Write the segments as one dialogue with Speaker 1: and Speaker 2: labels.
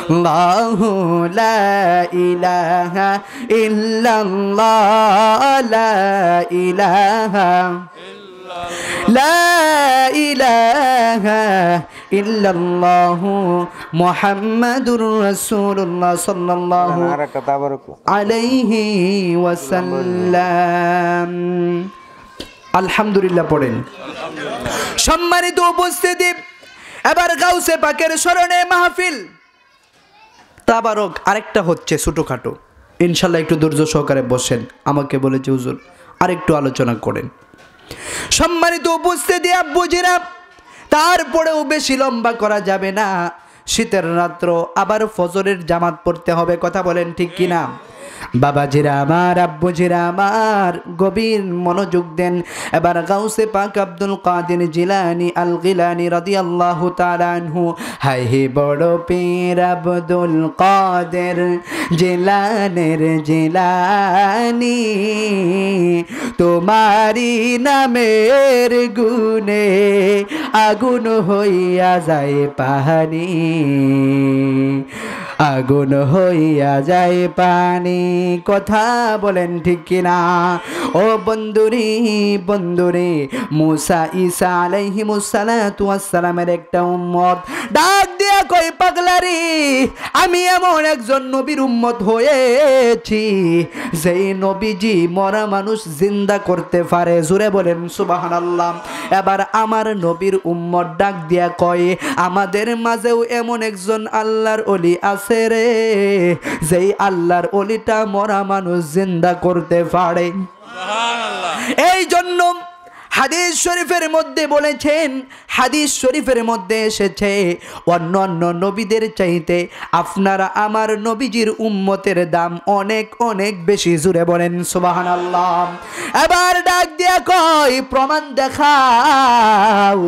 Speaker 1: আল্লাহু লা ইলাহা ইল্লাল্লাহ লা ইলাহা লা ইলাহা ইল্লাল্লাহু মুহাম্মাদুর রাসূলুল্লাহ সাল্লাল্লাহু আলাইহি ওয়াসাল্লাম। আলহামদুলিল্লাহ পড়েন। সম্মানিত উপস্থিতি, এবার গাউসে পাকের স্মরণে মাহফিল তাবারক আরেকটা হচ্ছে ছোটখাটো, ইনশাল্লাহ একটু ধৈর্য সহকারে বসেন। আমাকে বলেছে হুজুর আরেকটু আলোচনা করেন। সম্মানিত উপস্থিতি আব্বুজিরা, তারপরেও বেশি লম্বা করা যাবে না। শীতের রাত্র, আবার ফজরের জামাত পড়তে হবে, কথা বলেন ঠিক কিনা? বাবাজিরা আমার, আব্বুজিরা আমার, গভীর মনোযোগ দেন। এবার গাউসে পাক আব্দুল কাদের জিলানী আল গিলানী রাদিয়াল্লাহু তাআলা আনহু, হায় হে বড় পীর আব্দুল কাদের জিলানের জিলানী, তোমারি নামের গুণে আগুন হইয়া যায় পানি, আগুন হইয়া যায় পানি, কথা বলেন ঠিক কিনা? ও বন্ধুরে, বন্ধুরে, মুসা ঈসা আলাইহিমুস সালাতু ওয়াস সালামের একটা উম্মত ডাক দিয়া কই, পাগলারে আমি এমন একজন নবীর উম্মত হয়েছি যেই নবীজি মরা মানুষ জিন্দা করতে পারে। জোরে বলেন সুবহানাল্লাহ। এবার আমার নবীর উম্মত ডাক দিয়া কয়, আমাদের মাঝেও এমন একজন আল্লাহর ওলি আছে রে, যেই আল্লাহর ওলিটা মরা মানুষ জিন্দা করতে পারে। এই জন্য হাদিস শরীফের মধ্যে বলেছেন, হাদিস শরীফের মধ্যে এসেছে, অন্য অন্য নবীদের চাইতে আপনারা আমার নবীজির উম্মতের দাম অনেক অনেক বেশি। জুড়ে বলেন সুবহানাল্লাহ। এবার ডাক দিয়া কয়, প্রমাণ দেখাও।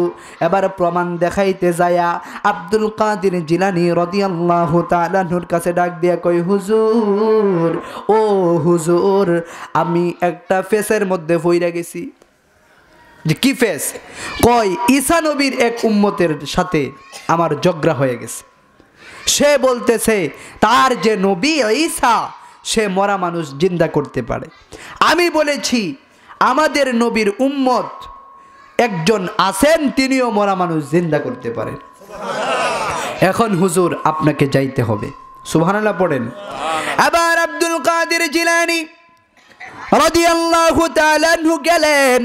Speaker 1: এবার প্রমাণ দেখাইতে যায়া আব্দুল কাদের জিলানী রাদিয়াল্লাহু তাআলা আনহুর কাছে ডাক দিয়া কয়, হুজুর, ও হুজুর, আমি একটা ফেসের মধ্যে পইরা গেছি। যে কি ফেস? কয়, ঈসা নবীর এক উম্মতের সাথে আমার ঝগড়া হয়ে গেছে। সে বলতেছে তার যে নবী ঈসা, সে মরা মানুষ জিন্দা করতে পারে। আমি বলেছি আমাদের নবীর উম্মত একজন আছেন, তিনিও মরা মানুষ জিন্দা করতে পারেন। এখন হুজুর আপনাকে যাইতে হবে। সুবহানাল্লাহ পড়েন। এবার আব্দুল কাদের জিলানী রাদিয়াল্লাহু তাআলা আনহু গেলেন।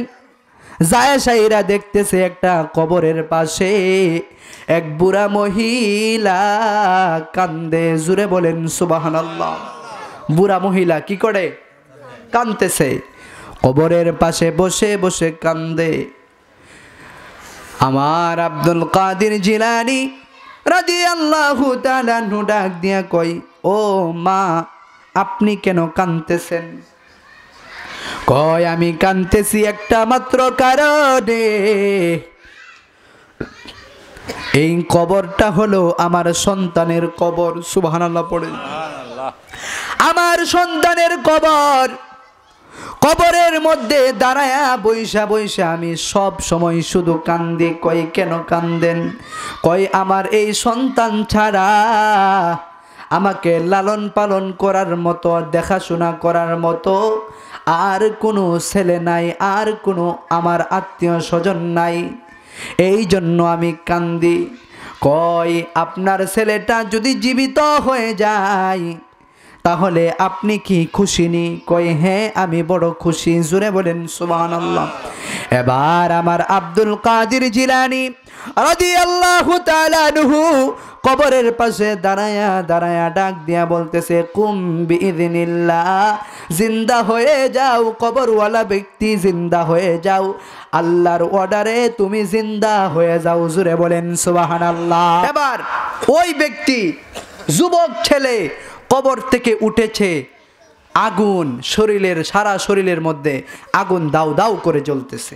Speaker 1: জায়সাইরা দেখতেছে একটা কবরের পাশে এক বুড়া মহিলা কান্দে। জুড়ে বলেন সুবহানাল্লাহ। বুড়া মহিলা কি করে? কান্দতেছে, কবরের পাশে বসে বসে কান্দে। আমার আব্দুল কাদের জিলানী রাদিয়াল্লাহু তাআলা আনহু ডাক দিয়া কই, ও মা, আপনি কেন কান্দতেছেন? কয়, আমি কাঁদতেছি একটা মাত্র কারণে, এই কবরটা হলো আমার সন্তানের কবর। সুবহানাল্লাহ পড়েন। আমার সন্তানের কবর, কবরের মধ্যে দাঁড়ায়া বইসা বইসা আমি সব সময় শুধু কান্দি। কই, কেন কান্দেন? কই, আমার এই সন্তান ছাড়া আমাকে লালন পালন করার মতো, দেখাশোনা করার মতো আর কোনো ছেলে নাই, আর কোনো আমার আত্মীয় স্বজন নাই, এই জন্য আমি কান্দি। কয়, আপনার ছেলেটা যদি জীবিত হয়ে যায় তাহলে আপনি কি খুশি নি? কই, হ্যাঁ আমি বড় খুশি। জোরে বলেন সুবহানাল্লাহ। এবার আমার আব্দুল কাদের জিলানী রাদিয়াল্লাহু তাআলা আনহু কবরের পাশে দাঁড়ায়া দাঁড়ায়া ডাক দিয়া বলতেছে, কুম বিইযনিল্লাহ, জিন্দা হয়ে যাও কবরওয়ালা ব্যক্তি, জিন্দা হয়ে যাও, আল্লাহর অর্ডারে তুমি জিন্দা হয়ে যাও। জোরে বলেন সুবহানাল্লাহ। এবার ওই ব্যক্তি, যুবক ছেলে, কবর থেকে উঠেছে, আগুন শরীরের, সারা শরীরের মধ্যে আগুন দাউ দাউ করে জ্বলতেছে।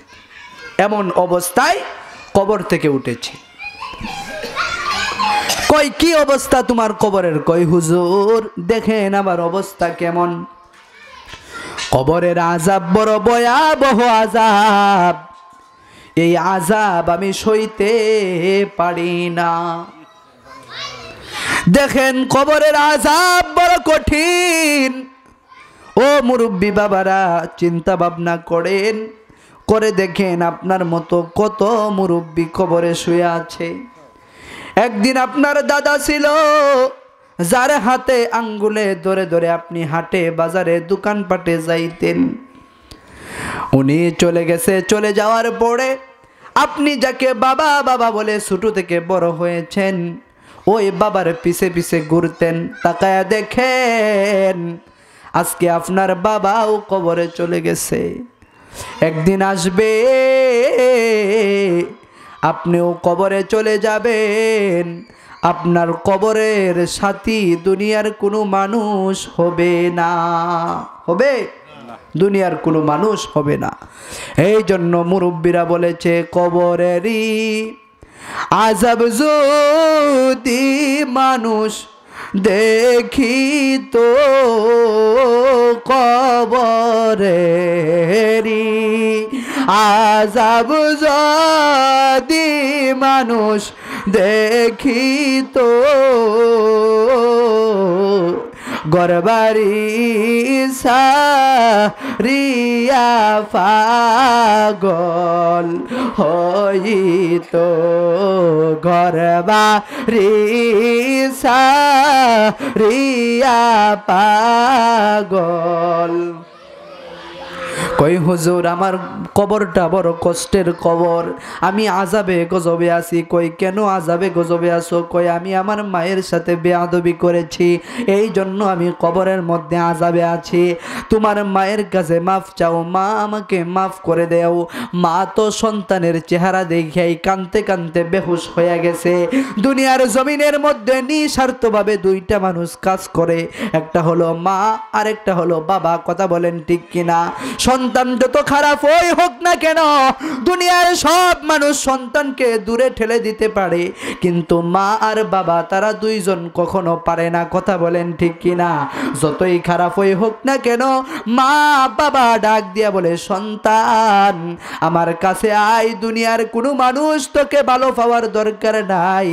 Speaker 1: এমন অবস্থায় কবর থেকে উঠেছে। কই, কি অবস্থা তোমার কবরের? কই, হুজুর দেখেন আমার অবস্থা কেমন। কবরের আযাব বড় ভয়াবহ আযাব, এই আযাব আমি সইতে পারি না। দেখেন কবরের আযাব বড় কঠিন। ও মুরব্বী বাবারা, চিন্তা ভাবনা করেন, করে দেখেন আপনার মতো কত মুরব্বী কবরে শুয়ে আছে। একদিন আপনার দাদা ছিল, যার হাতে আঙ্গুলে ধরে ধরে আপনি হাটে বাজারে দোকানপাটে যাইতেন। উনি চলে গেছে, চলে যাওয়ার পরে আপনি যাকে বাবা বাবা বলে ছোট থেকে বড় হয়েছেন, ওই বাবার পিছে পিছে ঘুরতেন। তাকায়া দেখেন আজকে আপনার বাবাও কবরে চলে গেছে। একদিন আসবে আপনিও কবরে চলে যাবেন। আপনার কবরের সাথী দুনিয়ার কোনো মানুষ হবে না। হবে? দুনিয়ার কোনো মানুষ হবে না। এই জন্য মুরব্বীরা বলেছে, কবরেরই আযাব যদি মানুষ দেখিত, কবরেরই আযাব যদি মানুষ দেখিত, ঘরবাড়ি সারিয়া পাগল হইত, ঘরবাড়ি সারিয়া পাগল। কই হুজুর, আমার কবরটা বড় কষ্টের কবর, আমি আযাবে গজবে আছি। কই কেন আযাবে গজবে আছো? কই আমি আমার মায়ের সাথে বেয়াদবি করেছি, এই জন্য আমি কবরের মধ্যে আযাবে আছি। তোমার মায়ের কাছে মাফ চাও, মা আমাকে মাফ করে দেও। মা তো সন্তানের চেহারা দেখাই কানতে কানতে বেহুশ হয়ে গেছে। দুনিয়ার জমিনের মধ্যে নিঃস্বার্থভাবে দুইটা মানুষ কাজ করে, একটা হলো মা আর একটা হলো বাবা। কথা বলেন ঠিক কিনা? সন্তান যত খারাপ হই হোক না কেন, দুনিয়ার সব মানুষ সন্তানকে দূরে ঠেলে দিতে পারে, কিন্তু মা আর বাবা তারা দুইজন কখনো পারে না। কথা বলেন ঠিক কিনা? যতই খারাপ হই হোক না কেন, মা বাবা ডাক দিয়া বলে, সন্তান আমার কাছে আয়, দুনিয়ার কোনো মানুষ তোকে ভালো পাওয়ার দরকার নাই,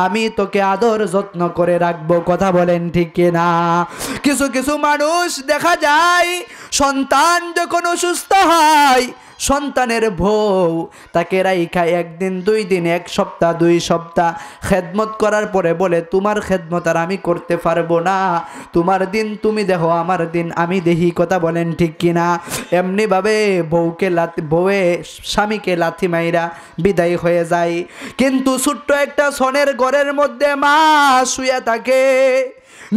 Speaker 1: আমি তোকে আদর যত্ন করে রাখবো। কথা বলেন ঠিক কিনা? কিছু কিছু মানুষ দেখা যায় সন্তান যখন অসুস্থ হয়, সন্তানের বউ তাকে রাইখা একদিন, দুই দিন, এক সপ্তাহ, 2 সপ্তাহ খেদমত করার পরে বলে, তোমার খেদমত আর আমি করতে পারবো না, তোমার দিন তুমি দেখো, আমার দিন আমি দেখি। কথা বলেন ঠিক কিনা? এমনিভাবে বউয়ে স্বামীকে লাথি মাইরা বিদায় হয়ে যায়। কিন্তু ছোট্ট একটা সনের ঘরের মধ্যে মা শুয়ে থাকে,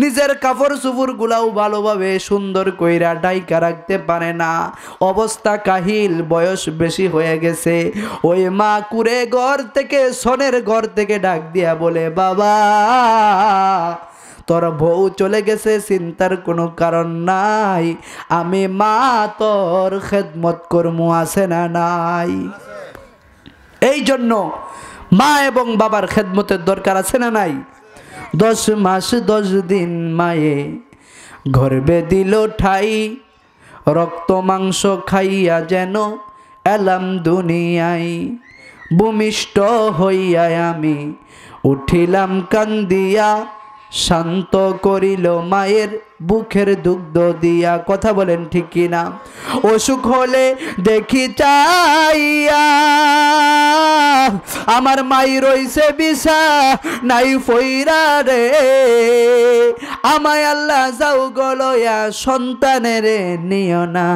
Speaker 1: নিজের কাপড় চুপড় গুলাও ভালোভাবে সুন্দর কইরা ডাইকা রাখতে পারে না, অবস্থা কাহিল, বয়স বেশি হয়ে গেছে। ওই মা কুড়ে ঘর থেকে, সনের ঘর থেকে ডাক দিয়া বলে, বাবা তোর বউ চলে গেছে, চিন্তার কোনো কারণ নাই, আমি মা তোর খেদমত করমু, আছে না নাই? এই জন্য মা এবং বাবার খেদমতের দরকার, আছে না নাই? 10 মাস 10 দিন মায়ে গর্ভে দিল ঠাই, রক্ত মাংস খাইয়া যেন এলাম দুনিয়ায়, ভূমিষ্ঠ হইয়া আমি উঠিলাম কান্দিয়া, শান্ত করিল মায়ের বুকের দুগ্ধ দিয়া। কথা বলেন ঠিক কিনা? অসুখ হলে দেখি চাইয়া, আমার মাই রইছে বিছা নাই ফইরা রে, আমায় আল্লাহ যাও গলয়া, সন্তানের নিও না,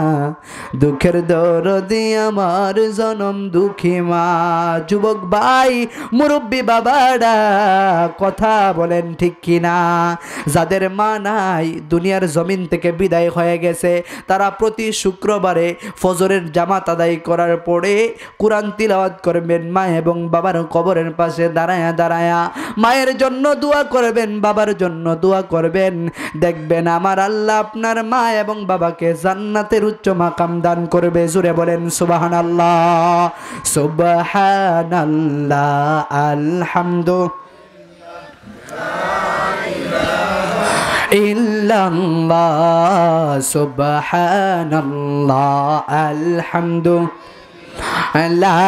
Speaker 1: দুঃখের দরদি আমার জনম দুঃখী মা। যুবক ভাই, মুরব্বী বাবারা, কথা বলেন ঠিক কিনা? যাদের মা নাই, দুনিয়ার জমিন থেকে বিদায় হয়ে গেছে, তারা প্রতি শুক্রবারে ফজরের জামাত আদায় করার পরে কুরআন তিলাওয়াত করবেন, মা এবং বাবার কবরের পাশে দাঁড়ায়া দাঁড়ায়া মায়ের জন্য দোয়া করবেন, বাবার জন্য দোয়া করবেন। দেখবেন আমার আল্লাহ আপনার মা এবং বাবাকে জান্নাতের উচ্চ মাকাম দান করবে। জুড়ে বলেন সুবহানাল্লাহ, সুবহানাল্লাহ, আলহামদুলিল্লাহ, ইল্লাল্লাহ, সুবহানাল্লাহ, আলহামদুলিল্লাহ, লা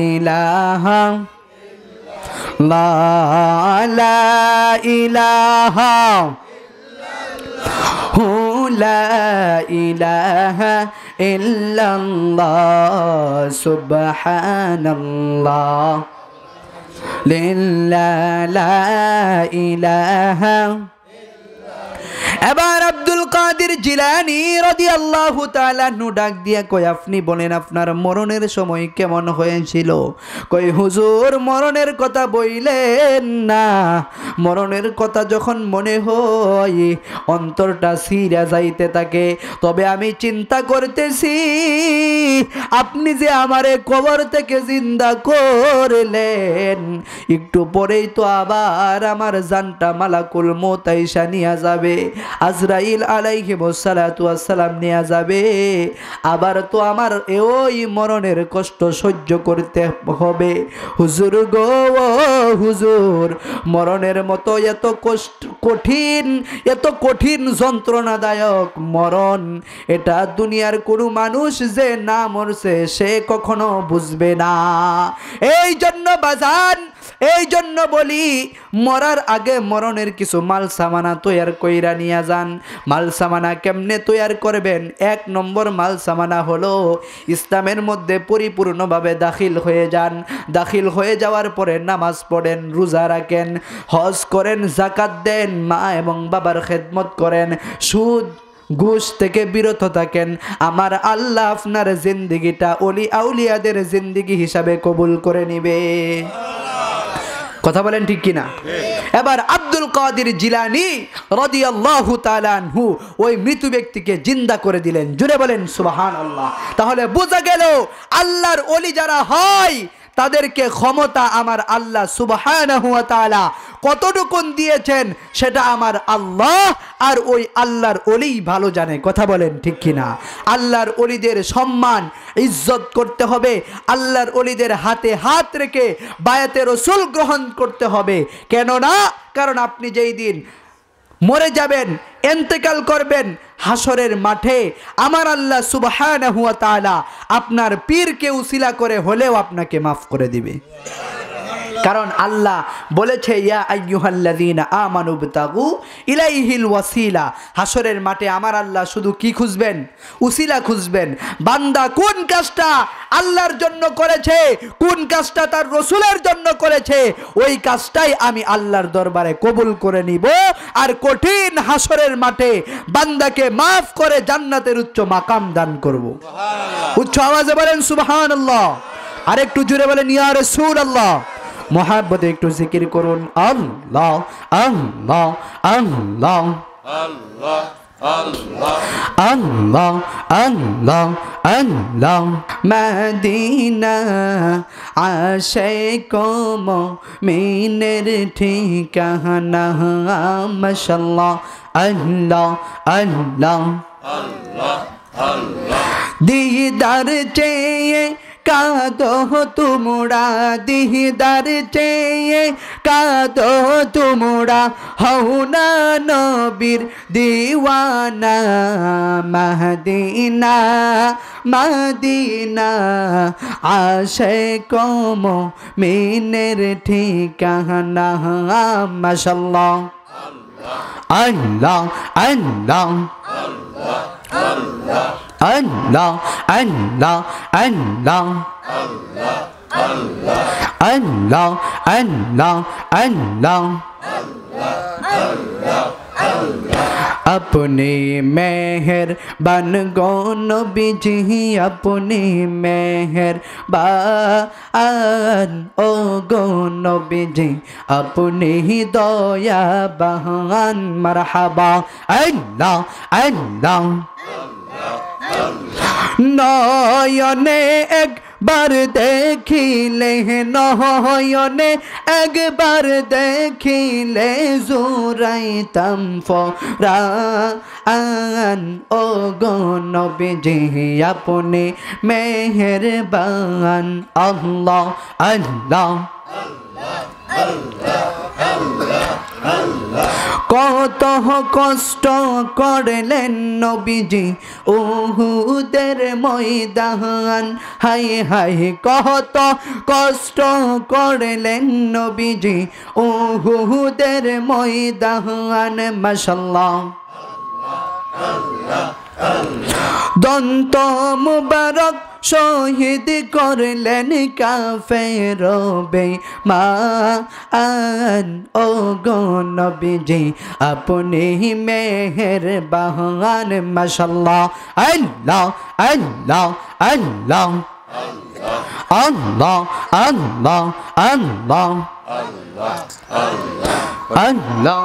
Speaker 1: ইলাহা লা ইলাহা লা ইলাহা ইল্লাল্লাহ সুবহানাল্লাহ লা ইলাহা। এবার আব্দুল কাদের জিলানী রাদিয়াল্লাহু তাআলা নু ডাক দিয়া কই আপনি বলেন আপনার মরণের সময় কেমন হয়েছিল? কই হুজুর মরণের কথা বইলেন না, মরণের কথা যখন মনে হয় অন্তরটা ছিঁড়া যাইতে থাকে। তবে আমি চিন্তা করতেছি আপনি যে আমারে কবর থেকে জিন্দা করলেন, একটু পরেই তো আবার আমার জানটা মালাকুল মউত আইসা নিয়া যাবে, আজরাইল আলাইহিস সালাতু ওয়াস সালাম নিয়া যাবে। আবার তো আমার ওই মরণের কষ্ট সহ্য করতে হবে। হুজুর গো হুজুর, মরণের মতো এত কঠিন যন্ত্রণাদায়ক মরণ, এটা দুনিয়ার কোনো মানুষ যে না মরছে সে কখনো বুঝবে না। এই জন্য বাজান, এই জন্য বলি মরার আগে মরণের কিছু মাল সামানা তৈয়ার কইরা নিয়ে যান। মাল সামানা কেমনে তৈয়ার করবেন? এক নম্বর মাল সামানা হলো ইসলামের মধ্যে পরিপূর্ণভাবে দাখিল হয়ে যান। দাখিল হয়ে যাওয়ার পরে নামাজ পড়েন, রোজা রাখেন, হজ করেন, যাকাত দেন, মা এবং বাবার খেদমত করেন, সুদ ঘুষ থেকে বিরত থাকেন। আমার আল্লাহ আপনার জিন্দেগিটা ওলি আউলিয়াদের জিন্দেগি হিসাবে কবুল করে নিবে। কথা বলেন ঠিক কিনা? এবার আব্দুল কাদের জিলানী রাদিয়াল্লাহু তাআলা আনহু ওই মৃত ব্যক্তিকে জিন্দা করে দিলেন। জুড়ে বলেন সুবহানাল্লাহ। তাহলে বোঝা গেল আল্লাহর ওলি যারা হয় তাদেরকে ক্ষমতা আমার আল্লাহ সুবহানাহু ওয়া তাআলা কতটুকু দিয়েছেন সেটা আমার আল্লাহ আর ওই আল্লাহর ওলি ভালো জানে। কথা বলেন ঠিক কিনা? আল্লাহর ওলিদের সম্মান ইজ্জত করতে হবে, আল্লাহর ওলিদের হাতে হাত রেখে বায়াতে রসুল গ্রহণ করতে হবে। কেন না? কারণ আপনি যেই দিন মরে যাবেন, ইন্তেকাল করবেন, হাসরের মাঠে আমার আল্লাহ সুবহানাহু ওয়া তাআলা আপনার পীরকে উসিলা করে হলেও আপনাকে মাফ করে দিবে। কারণ আল্লাহ বলেছে ইয়া আইয়ুহাল্লাযীনা আমানু বিতাগু ইলাইহিল ওয়াসিলা। হাসরের মাঠে আমার আল্লাহ শুধু কি খুঁজবেন? উসিলা খুঁজবেন। বান্দা কোন কাজটা আল্লাহর জন্য করেছে, কোন কাজটা তার রসুলের জন্য করেছে, ওই কাজটাই আমি আল্লাহর দরবারে কবুল করে নিব। আর কঠিন হাসরের মাঠে বান্দাকে মাফ করে জান্নাতের উচ্চ মাকাম দান করব। উচ্চ আওয়াজে বলেন সুবহানাল্লাহ। আর একটু জোরে বলেন ইয়া রাসূলুল্লাহ। মোহাব্বতে একটু জিকির করুন আল্লাহ আল্লাহ আল্লাহ আল্লাহ আল্লাহ আল্লাহ আল্লাহ আল্লাহ। মদিনা আশিকো মুমিনের ঠিকানা মাশাআল্লাহ আল্লাহ আল্লাহ আল্লাহ আল্লাহ। দিদার চেয়ে কাঁদো তোমরা, দিদার চেয়ে কাঁদো তোমরা, হও না নবীর দিওয়ানা। মদিনা মদিনা আশিকো মুমিনের ঠিকানা মাশাআল্লাহ আল্লাহ আল্লাহ আল্লাহ আল্লাহ আল্লাহ আল্লাহ আল্লাহ আল্লাহ আল্লাহ। अपने मेहर बन गो नबीजी, अपने मेहर बान ओ गो नबीजी, अपने ही दया बहान मरहबा अल्लाह अल्लाह। नयने একবার দেখিলে, নয়নে একবার দেখিলে জুরাইতাম ফরান ও গো নবীজি আপনি মেহেরবান। আল্লাহ আল্লাহ কত কষ্ট করলেন নবীজি উহুদের ময়দান, হায় হায় কত কষ্ট করলেন নবীজি উহুদের ময়দান। মাশাআল্লাহ দন্ত মুবারক শহীদ করলেন কাফের বেঈমান, ও গো নবীজি আপনি মেহেরবান। মাশাআল্লাহ আল্লাহ আল্লাহ আল্লাহ আল্লাহ আল্লাহ আল্লাহ আল্লাহ আল্লাহ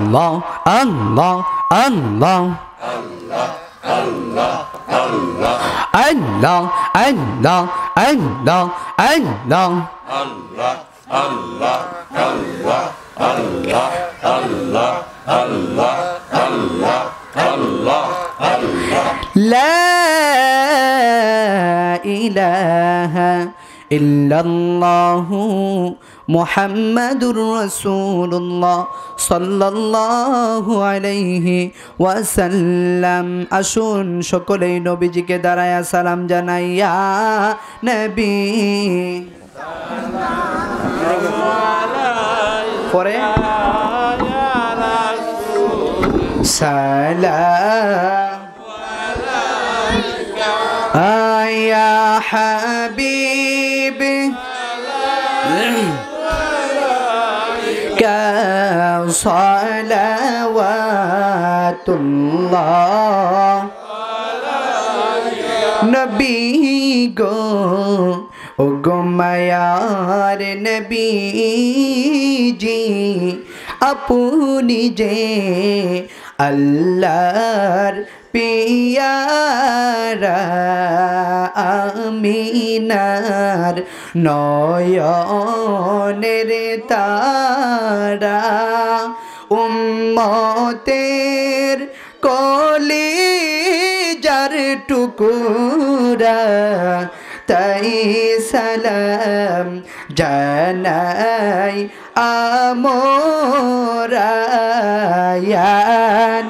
Speaker 1: আল্লাহ আল্লাহ আল্লাহ আল্লাহ আল্লাহ আল্লাহ আল্লাহ লা ইলাহা ইল্লাল্লাহু মুহাম্মাদুর রাসূলুল্লাহ সাল্লাল্লাহু আলাইহি ওয়াসাল্লাম। আসুন সকলেই নবীজিকে দাঁড়ায়া সালাম জানাইয়া নবী পরে সালাম আয়া হাবিব সালাওয়াতুল্লাহ নবী গো ও গো মায়ার নবীজি আপনি যে আল্লাহর পিয়ারা আমিনার নয়নের তারা উম্মতের কলিজার টুকুরা তাই সালাম জানাই আমরা ইয়া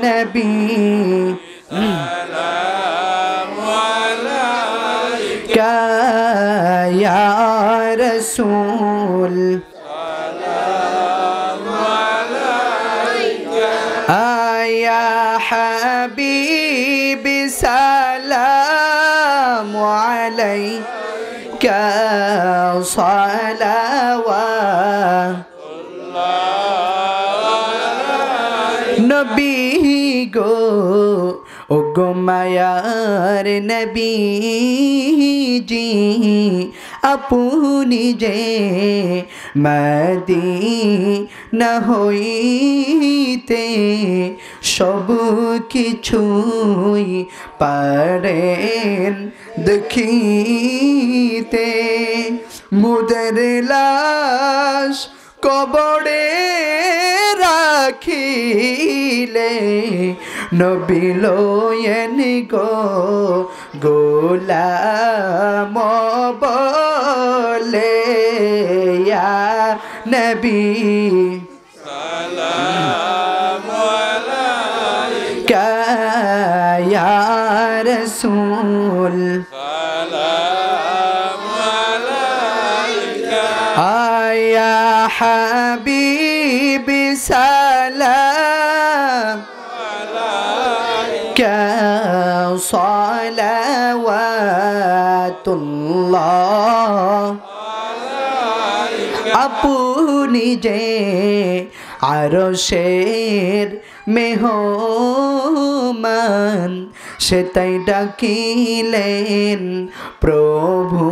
Speaker 1: নবী সালামু আলাইকা ইয়া রাসূল সালামু আলাইকা ইয়া হাবিবি সালামু আলাইকা সালাওয়াতুল্লাহ নবী গো ও গো মায়ার নবীজি আপনি যে মদিনা হইতে সব কিছুই পারেন দেখিতে মুদের লাশ কবরে রাখিলে নবী লয়েন গো গোলাম বলে ইয়া নবী সালামু আলাইকা ইয়া রাসূল সালামু আলাইকা ইয়া হাবিবি সালাম সালাওয়াতুল্লাহ আপনি যে আরশের মেহমান সেটাই ডাকিলেন প্রভু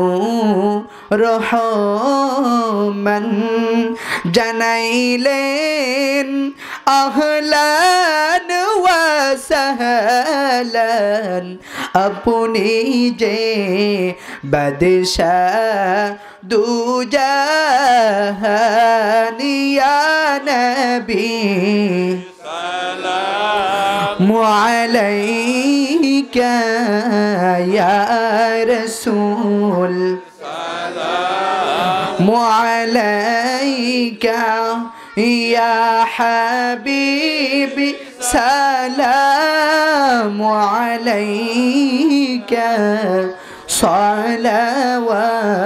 Speaker 1: রহমান জানাইলেন আহলান ওয়া সাহলান আপনি যে বাদশাহ দুজাহান ইয়া নবী সালামু আলাইকা ইয়া রাসূল সালাম আলাইকা ইয়া হাবিবি সালামু আলাইকা সালাওয়াতুল্লাহ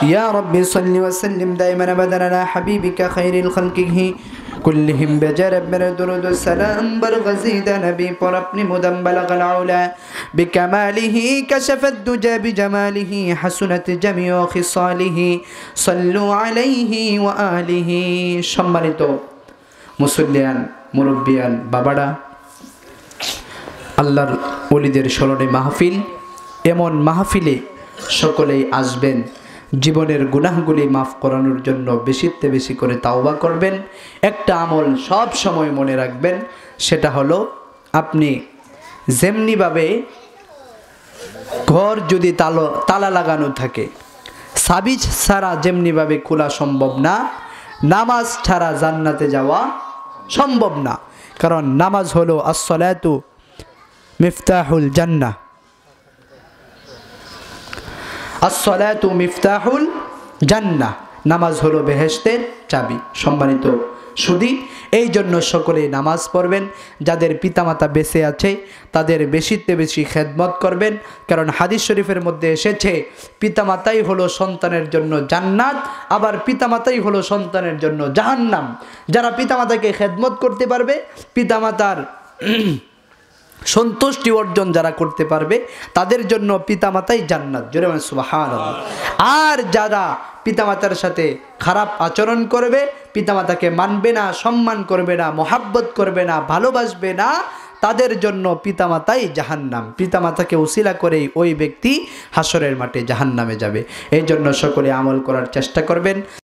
Speaker 1: يا ربي صل وسلم دائما ابدا على حبيبك خير الخلق كلهم بجرب من درود السلام برغزيد نبي پر اپنی مدم بلغ العلا بكماله كشف الدجى بجماله حسنت جميع خصاله صلوا عليه وآله সম্মানিত মুসল্লিয়ান মুরব্বিয়ান বাবারা আল্লাহর ওলিদের স্মরণে মাহফিল এমন মাহফিলে সকলেই আসবেন জীবনের গুনাহগুলি মাফ করানোর জন্য বেশিতে বেশি করে তাওবা করবেন একটা আমল সব সময় মনে রাখবেন সেটা হলো আপনি যেমনিভাবে ঘর যদি তালা লাগানো থাকে চাবি ছাড়া যেমনিভাবে খোলা সম্ভব না নামাজ ছাড়া জান্নাতে যাওয়া সম্ভব না কারণ নামাজ হলো আসসালাতু মিফতাহুল জান্নাহ আসসালাতু মিফতাহুল জান্নাহ নামাজ হলো বেহেশতের চাবি সম্মানিত সুধী এই জন্য সকলে নামাজ পড়বেন যাদের পিতামাতা বেঁচে আছে তাদের বেশিতে বেশি খেদমত করবেন কারণ হাদিস শরীফের মধ্যে এসেছে পিতামাতাই হলো সন্তানের জন্য জান্নাত আবার পিতামাতাই হলো সন্তানের জন্য জাহান্নাম যারা পিতামাতাকে খেদমত করতে পারবে পিতামাতার সন্তুষ্টি অর্জন যারা করতে পারবে তাদের জন্য পিতামাতাই জান্নাত জোরে বলেন সুবহানাল্লাহ আর যারা পিতামাতার সাথে খারাপ আচরণ করবে পিতামাতাকে মানবে না সম্মান করবে না মহাব্বত করবে না ভালোবাসবে না তাদের জন্য পিতামাতাই জাহান্নাম পিতামাতাকে উসিলা করেই ওই ব্যক্তি হাসরের মাঠে জাহান্নামে যাবে এই জন্য সকলে আমল করার চেষ্টা করবেন।